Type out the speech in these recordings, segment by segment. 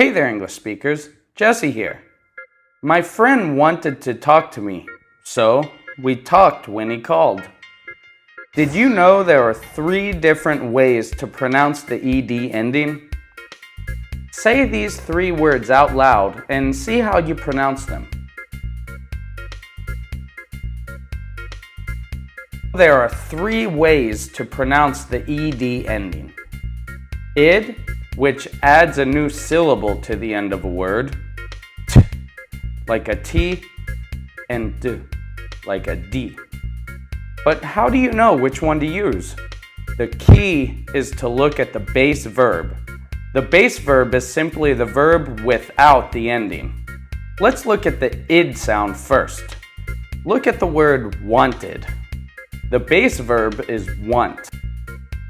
Hey there, English speakers. Jesse here. My friend wanted to talk to me, so we talked when he called. Did you know there are 3 different ways to pronounce the ED ending? Say these 3 words out loud and see how you pronounce them. There are 3 ways to pronounce the ED ending. Id, which adds a new syllable to the end of a word, t, like a T, and d, like a D. But how do you know which one to use? The key is to look at the base verb. The base verb is simply the verb without the ending. Let's look at the id sound first. Look at the word wanted. The base verb is want.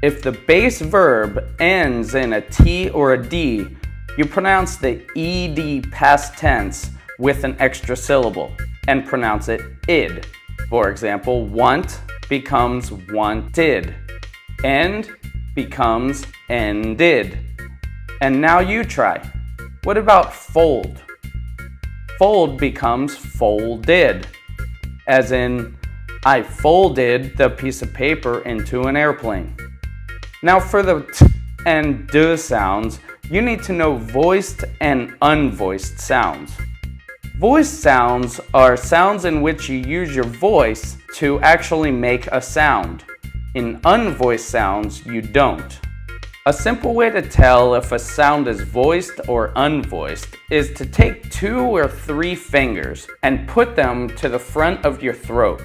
If the base verb ends in a T or a D, you pronounce the ED past tense with an extra syllable and pronounce it id. For example, want becomes wanted. End becomes ended. And now you try. What about fold? Fold becomes folded, as in, I folded the piece of paper into an airplane. Now for the t and d sounds, you need to know voiced and unvoiced sounds. Voiced sounds are sounds in which you use your voice to actually make a sound. In unvoiced sounds, you don't. A simple way to tell if a sound is voiced or unvoiced is to take 2 or 3 fingers and put them to the front of your throat.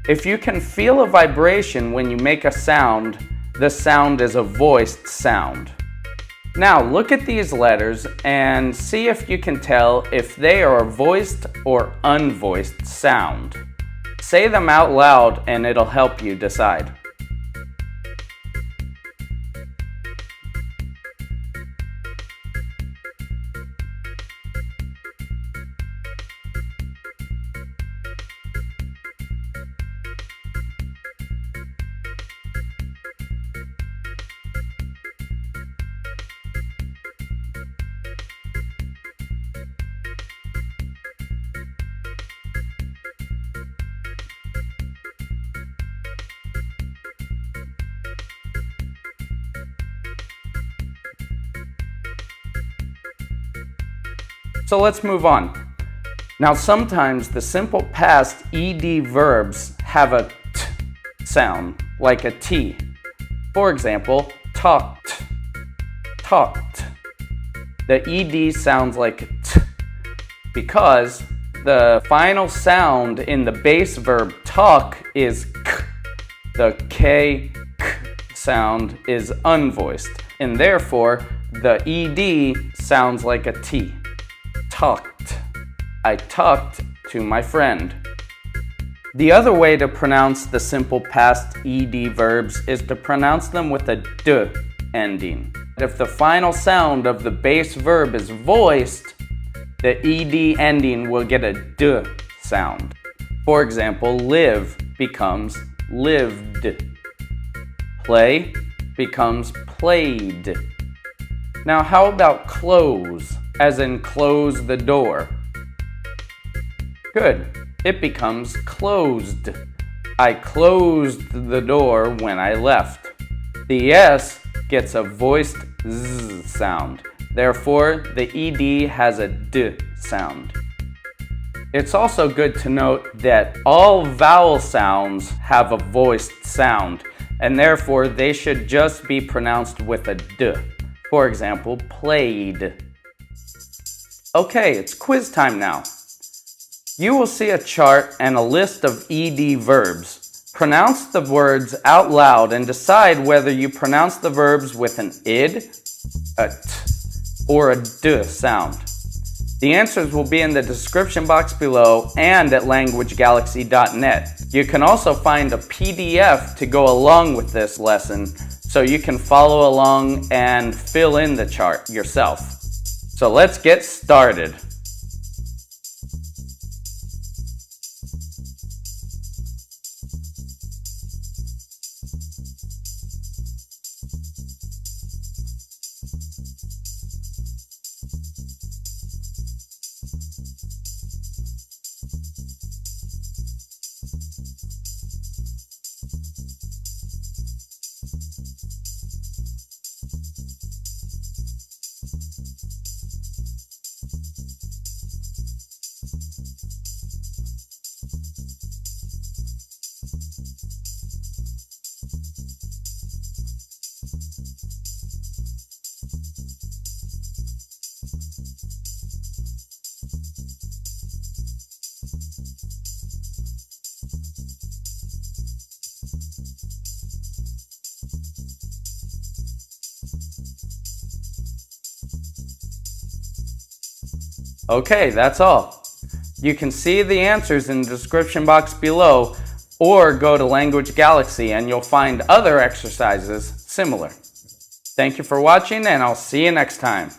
If you can feel a vibration when you make a sound, the sound is a voiced sound. Now look at these letters and see if you can tell if they are a voiced or unvoiced sound. Say them out loud and it'll help you decide. So let's move on. Now sometimes the simple past ED verbs have a t sound, like a T. For example, talked, talked. The ED sounds like a t because the final sound in the base verb talk is k. The k sound is unvoiced, and therefore the ED sounds like a T. Talked. I talked to my friend. The other way to pronounce the simple past ED verbs is to pronounce them with a d ending. If the final sound of the base verb is voiced, the ED ending will get a d sound. For example, live becomes lived. Play becomes played. Now how about close? As in close the door. Good. It becomes closed. I closed the door when I left. The S gets a voiced Z sound. Therefore, the ED has a D sound. It's also good to note that all vowel sounds have a voiced sound, and therefore they should just be pronounced with a D. For example, played. Okay, it's quiz time now. You will see a chart and a list of ED verbs. Pronounce the words out loud and decide whether you pronounce the verbs with an id, a t, or a d sound. The answers will be in the description box below and at LanguageGalaxy.net. You can also find a PDF to go along with this lesson so you can follow along and fill in the chart yourself. So let's get started. Okay, that's all. You can see the answers in the description box below, or go to LanguageGalaxy and you'll find other exercises similar. Thank you for watching, and I'll see you next time.